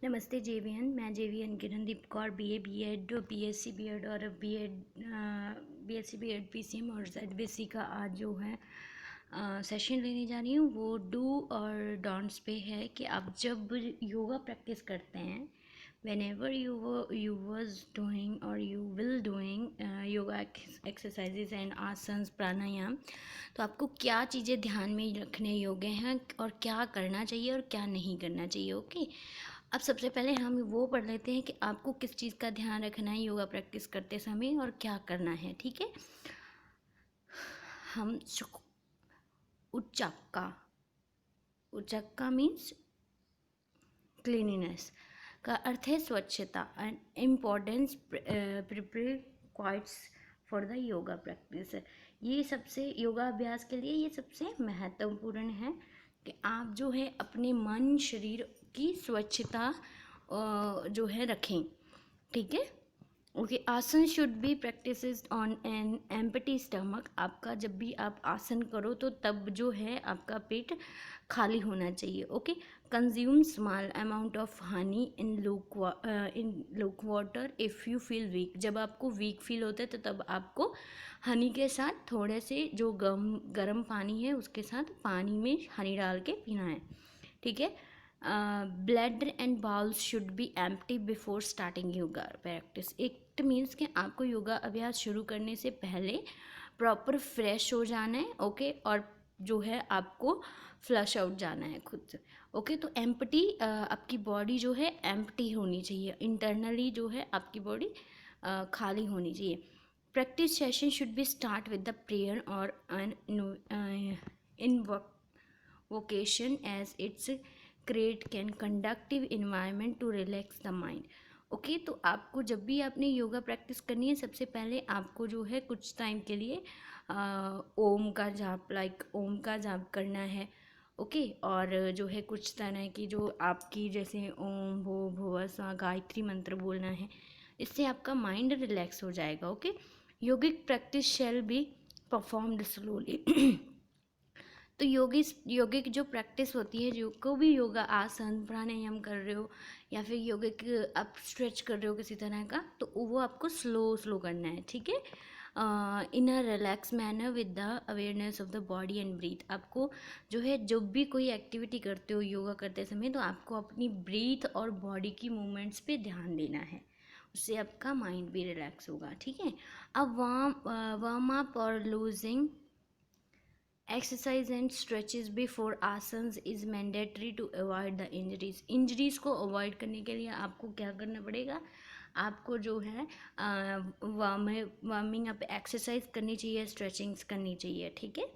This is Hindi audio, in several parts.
नमस्ते जेवीएन। मैं JVN Kirandeep Kaur BA BEd BSc BEd और बीएससी बीएड पीसीएम और जेडबीसी का आज जो है सेशन लेने जा रही हूँ। वो डू और डोंट्स पे है कि आप जब योगा प्रैक्टिस करते हैं, whenever you was doing or you will doing yoga exercises and asanas pranayam, तो आपको क्या चीज़ें ध्यान में रखने योग्य हैं और क्या करना चाहिए और क्या नहीं करना चाहिए। ओके, अब सबसे पहले हम वो पढ़ लेते हैं कि आपको किस चीज़ का ध्यान रखना है योगा प्रैक्टिस करते समय और क्या करना है। ठीक है, हम उच्चक्का उच्चक्का मीन्स क्लीनिनेस का अर्थ है स्वच्छता and importance prerequisites for the yoga practice. ये सबसे योगा अभ्यास के लिए ये सबसे महत्वपूर्ण है कि आप जो है अपने मन शरीर की स्वच्छता जो है रखें। ठीक है, ओके। आसन should B practice on an empty stomach. आपका जब भी आप आसन करो तो तब जो है आपका पेट खाली होना चाहिए। Okay, consume small amount of honey in luke water if you feel weak. जब आपको वीक फील होता है तो तब आपको हनी के साथ थोड़े से जो गर्म पानी है उसके साथ पानी में हनी डाल के पीना है। ठीक है, bladder and bowls should be empty before starting yoga practice. It means कि आपको योगा अभ्यास शुरू करने से पहले प्रॉपर फ्रेश हो जाना है। ओके, और जो है आपको फ्लश आउट जाना है खुद से। ओके, तो एम्प्टी आपकी बॉडी जो है एम्प्टी होनी चाहिए, इंटरनली जो है आपकी बॉडी खाली होनी चाहिए। Practice session should be start with the prayer और invocation as it's create can conductive environment to relax the mind. Okay, तो आपको जब भी आपने योगा प्रैक्टिस करनी है सबसे पहले आपको जो है कुछ टाइम के लिए ओम का जाप ओम का जाप करना है। ओके, और जो है कुछ तरह की जो आपकी जैसे ओम भो भुवः स्वः गायत्री मंत्र बोलना है, इससे आपका माइंड रिलैक्स हो जाएगा। Okay, yogic practice shall be performed slowly. तो योगिक जो प्रैक्टिस होती है, जो को भी योगा आसन प्राणायाम कर रहे हो या फिर योगिक आप स्ट्रेच कर रहे हो किसी तरह का, तो वो आपको स्लो करना है। ठीक है, in a relax manner with the awareness of the body and breath. आपको जो है जब भी कोई एक्टिविटी करते हो योगा करते समय, तो आपको अपनी ब्रीथ और बॉडी की मूवमेंट्स पे ध्यान देना है, उससे आपका माइंड भी रिलैक्स होगा। ठीक है, अब वार्म अप और loosening exercise and stretches before asanas is mandatory to avoid the injuries को अवॉइड करने के लिए आपको क्या करना पड़ेगा, आपको जो है वार्मिंग अप एक्सरसाइज करनी चाहिए, स्ट्रेचिंग्स करनी चाहिए। ठीक है,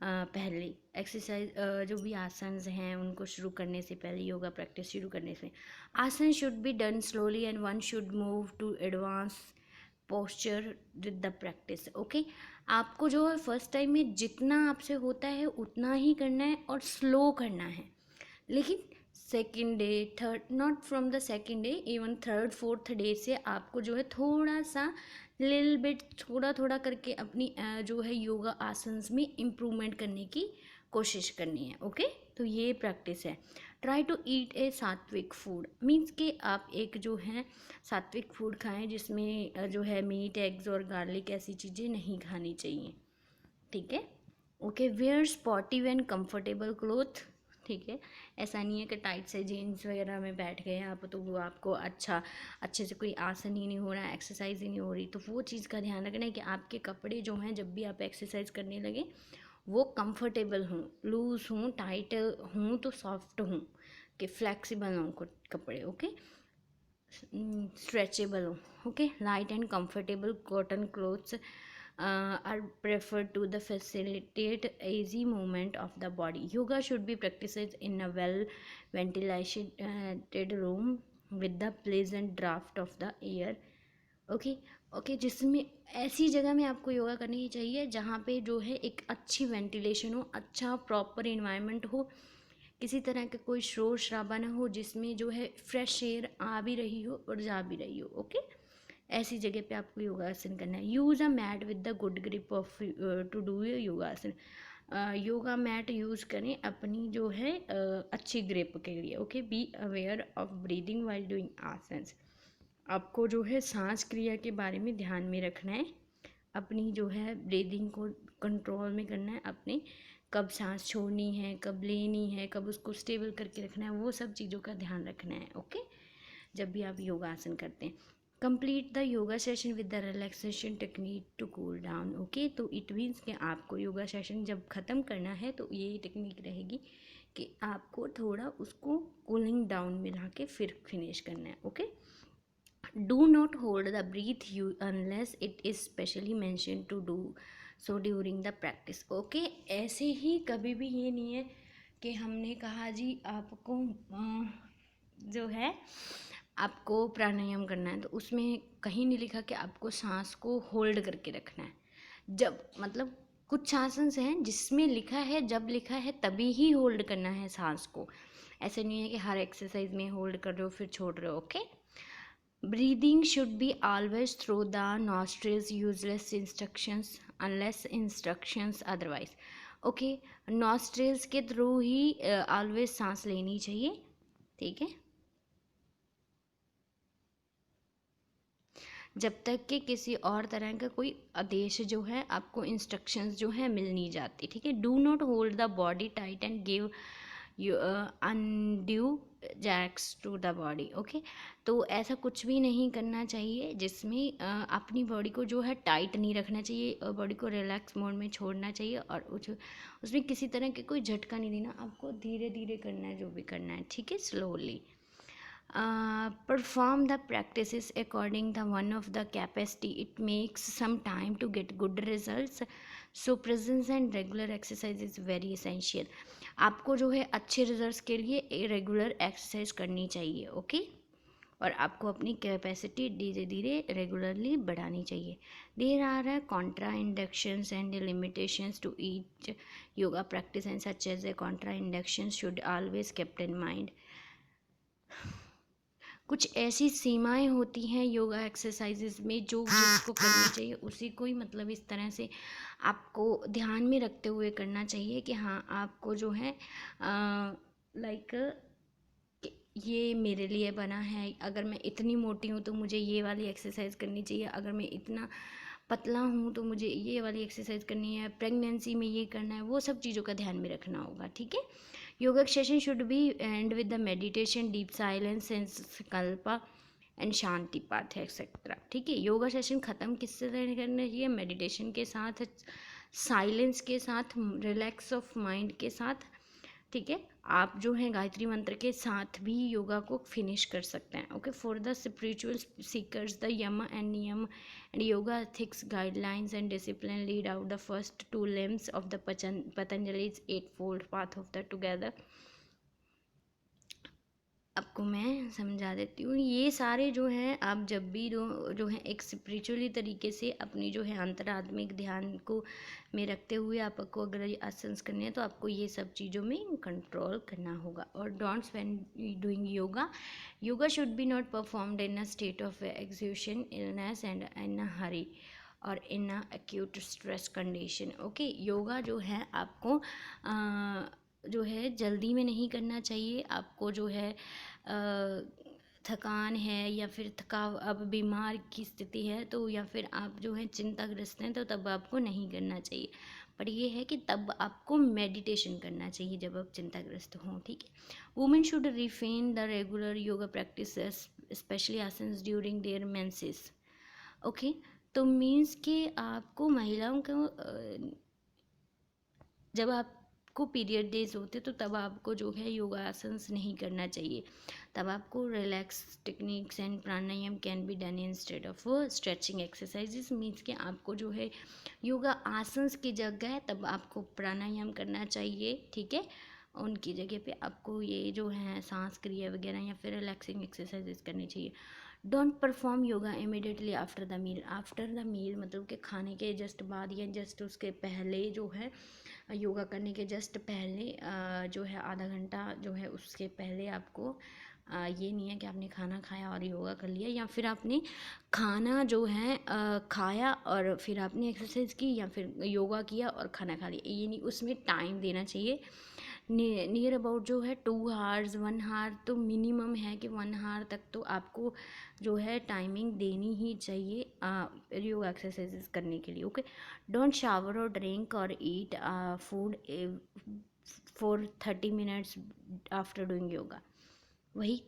पहले एक्सरसाइज जो भी आसन्स हैं उनको शुरू करने से पहले, योगा प्रैक्टिस शुरू करने से, asana should be done slowly and one should move to advance posture with the practice. Okay, आपको जो है फर्स्ट टाइम में जितना आपसे होता है उतना ही करना है और स्लो करना है, लेकिन second day third, not from the second day, even third fourth day से आपको जो है थोड़ा सा लिल बिट थोड़ा करके अपनी जो है योगा आसन्स में इम्प्रूवमेंट करने की कोशिश करनी है। ओके, तो ये प्रैक्टिस है। ट्राई टू ईट ए सात्विक फूड मीन्स कि आप एक जो है सात्विक फूड खाएं जिसमें जो है मीट एग्स और गार्लिक ऐसी चीज़ें नहीं खानी चाहिए। ठीक है, okay. Wear sportive and comfortable cloth. ठीक है, ऐसा नहीं है कि टाइट से जीन्स वगैरह में बैठ गए आप तो वो आपको अच्छे से कोई आसन ही नहीं हो रहा है, एक्सरसाइज ही नहीं हो रही, तो वो चीज़ का ध्यान रखना है कि आपके कपड़े जो हैं जब भी आप एक्सरसाइज करने लगे वो कंफर्टेबल हों, लूज़ हों, टाइट हों तो सॉफ्ट हों, कि फ्लेक्सिबल हों कपड़े। ओके, स्ट्रेचेबल हो। Okay, light and comfortable cotton clothes are preferred to the facilitate easy movement of the body. Yoga should be practiced in a well ventilated room with the pleasant draft of the air. Okay, जिसमें ऐसी जगह में आपको योगा करनी चाहिए जहाँ पे जो है एक अच्छी वेंटिलेशन हो, अच्छा प्रॉपर इन्वायरमेंट हो, किसी तरह का कोई शोर शराबा ना हो, जिसमें जो है फ्रेश एयर आ भी रही हो और जा भी रही हो। ओके, ऐसी जगह पे आपको योगासन करना है। Use a mat with the good grip of to do yogasana. Yoga mat use करें अपनी जो है अच्छी ग्रिप के लिए। Okay, be aware of breathing while doing asanas. आपको जो है सांस क्रिया के बारे में ध्यान में रखना है, अपनी जो है ब्रीदिंग को कंट्रोल में करना है, अपने कब सांस छोड़नी है, कब लेनी है, कब उसको स्टेबल करके रखना है, वो सब चीज़ों का ध्यान रखना है। ओके, जब भी आप योगासन करते हैं। Complete the yoga session with the relaxation technique to cool down. Okay, तो इट मीन्स कि आपको योगा सेशन जब ख़त्म करना है तो ये टेक्निक रहेगी कि आपको थोड़ा उसको कूलिंग डाउन में ला के फिर फिनिश करना है। Okay, do not hold the breath you unless it is specially mention to do so during the practice. Okay, ऐसे ही कभी भी ये नहीं है कि हमने कहा जी आपको जो है आपको प्राणायाम करना है, तो उसमें कहीं नहीं लिखा कि आपको सांस को होल्ड करके रखना है। जब मतलब कुछ आसन हैं जिसमें लिखा है, जब लिखा है तभी ही होल्ड करना है सांस को। ऐसे नहीं है कि हर एक्सरसाइज में होल्ड कर रहे हो फिर छोड़ रहे हो। Okay, breathing should be always through the nostrils, useless instructions unless instructions otherwise। Okay, nostrils के थ्रू ही ऑलवेज सांस लेनी चाहिए। ठीक है, जब तक कि किसी और तरह का कोई आदेश जो है आपको इंस्ट्रक्शंस जो है मिल नहीं जाती। ठीक है, do not hold the body tight and give you undue jerks to the body. Okay, तो ऐसा कुछ भी नहीं करना चाहिए जिसमें अपनी बॉडी को जो है टाइट नहीं रखना चाहिए, बॉडी को रिलैक्स मोड में छोड़ना चाहिए, और उसमें किसी तरह के कोई झटका नहीं देना। आपको धीरे धीरे करना है जो भी करना है। ठीक है, slowly perform the practices according the one of the capacity. It makes some time to get good results, so presence and regular exercise is very essential। आपको जो है अच्छे रिजल्ट्स के लिए रेगुलर एक्सरसाइज करनी चाहिए। ओके, और आपको अपनी कैपेसिटी धीरे धीरे रेगुलरली बढ़ानी चाहिए। There are contraindications and limitations to each yoga practice and such as a contraindication should always kept in mind. कुछ ऐसी सीमाएं होती हैं योगा एक्सरसाइजेज में जो जिसको करनी चाहिए उसी को ही मतलब इस तरह से आपको ध्यान में रखते हुए करना चाहिए कि हाँ आपको जो है लाइक ये मेरे लिए बना है। अगर मैं इतनी मोटी हूँ तो मुझे ये वाली एक्सरसाइज करनी चाहिए, अगर मैं इतना पतला हूँ तो मुझे ये वाली एक्सरसाइज करनी है, प्रेगनेंसी में ये करना है, वो सब चीज़ों का ध्यान में रखना होगा। ठीक है, yoga session should be end with the meditation, deep silence, sankalpa and shanti path etcetera. ठीक है, योगा सेशन ख़त्म किससे करना चाहिए? मेडिटेशन के साथ, साइलेंस के साथ, रिलैक्स ऑफ माइंड के साथ। ठीक है, आप जो है गायत्री मंत्र के साथ भी योगा को फिनिश कर सकते हैं। Okay, for the spiritual seekers the yama and niyama and yoga ethics guidelines and discipline lead out the first two limbs of the Patanjali's eightfold path of the together। आपको मैं समझा देती हूँ, ये सारे जो हैं आप जब भी जो है एक स्पिरिचुअली तरीके से अपनी जो है अंतरात्मिक ध्यान को में रखते हुए आपको अगर ये आसन्स करने हैं तो आपको ये सब चीज़ों में कंट्रोल करना होगा। और don'ts when doing yoga, yoga should be not performed in a state of exhaustion, illness and in a hurry और in a acute stress condition. Okay, yoga जो है आपको जो है जल्दी में नहीं करना चाहिए। आपको जो है थकान है या फिर अब बीमार की स्थिति है तो, या फिर आप जो है चिंताग्रस्त हैं तो तब आपको नहीं करना चाहिए। पर ये है कि तब आपको मेडिटेशन करना चाहिए जब आप चिंताग्रस्त हों। ठीक है, women should refrain the regular yoga practice specially asanas during their menses. Okay, तो मीन्स कि आपको महिलाओं को जब आपको पीरियड डेज होते तो तब आपको जो है योगासन्स नहीं करना चाहिए। तब आपको relax techniques and pranayama can be done instead of stretching exercises. Means कि आपको जो है योगा आसन्स की जगह तब आपको प्राणायाम करना चाहिए। ठीक है, उनकी जगह पे आपको ये जो है सांस क्रिया वगैरह या फिर रिलैक्सिंग एक्सरसाइजेस करनी चाहिए। Don't perform yoga immediately after the meal. After the meal मतलब कि खाने के जस्ट बाद या जस्ट उसके पहले जो है योगा करने के जस्ट पहले जो है आधा घंटा जो है उसके पहले आपको ये नहीं है कि आपने खाना खाया और योगा कर लिया, या फिर आपने खाना जो है खाया और फिर आपने एक्सरसाइज की या फिर योगा किया और खाना खा लिया, ये नहीं, उसमें टाइम देना चाहिए। नियर अबाउट जो है 2 आवर्स 1 आवर तो मिनिमम है कि 1 आवर तक तो आपको जो है टाइमिंग देनी ही चाहिए योगा एक्सरसाइजेस करने के लिए। ओके, डोंट शावर और ड्रिंक और eat food for 30 minutes after doing yoga. वही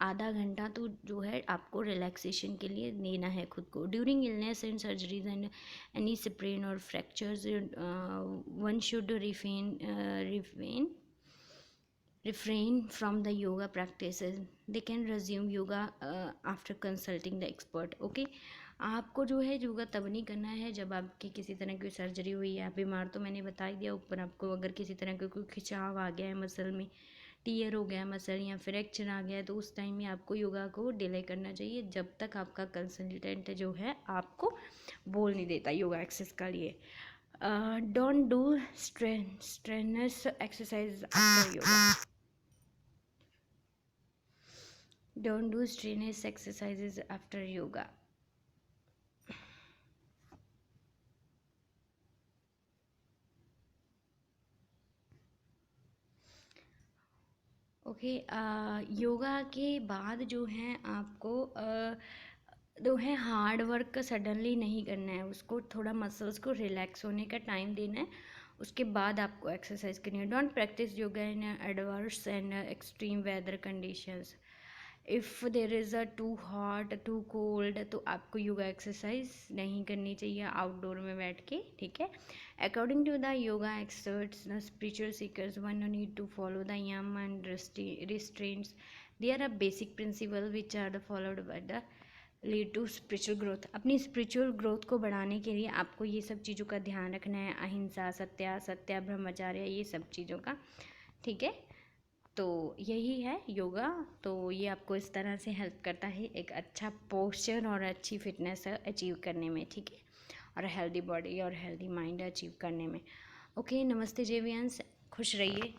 आधा घंटा तो जो है आपको रिलैक्सेशन के लिए देना है खुद को। During illness and surgeries and any sprain और fractures one should refrain from the yoga practices. They can resume yoga after consulting the expert. Okay, आपको जो है योगा तब नहीं करना है जब आपकी किसी तरह की सर्जरी हुई है, आप बीमार तो मैंने बता ही दिया ऊपर आपको। अगर किसी तरह का कोई खिंचाव आ गया है मसल में, टीयर हो गया मसल या फ्रैक्चर आ गया है, तो उस टाइम में आपको योगा को डिले करना चाहिए जब तक आपका कंसल्टेंट जो है आपको बोल नहीं देता योगा एक्सरसाइज का लिए। Don't do strenuous exercise after yoga. Don't do strenuous exercises after yoga. Okay, yoga के बाद जो है आपको जो है हार्ड वर्क सडनली नहीं करना है, उसको थोड़ा मसल्स को रिलैक्स होने का टाइम देना है, उसके बाद आपको एक्सरसाइज करनी है। Don't practice yoga in adverse and extreme weather conditions. If there is a too hot too cold तो आपको योगा एक्सरसाइज नहीं करनी चाहिए आउटडोर में बैठ के, ठीक है। According to the yoga experts the spiritual seekers one need to follow the yama and restraints. They are a basic principle which are the followed by the lead to spiritual growth. अपनी स्पिरिचुअल ग्रोथ को बढ़ाने के लिए आपको ये सब चीज़ों का ध्यान रखना है, अहिंसा, सत्य, ब्रह्मचर्य, ये सब चीज़ों का, ठीक है। तो यही है योगा। तो ये आपको इस तरह से हेल्प करता है एक अच्छा पोस्चर और अच्छी फिटनेस अचीव करने में, ठीक है, और हेल्दी बॉडी और हेल्दी माइंड अचीव करने में। ओके, नमस्ते जेवियंस, खुश रहिए।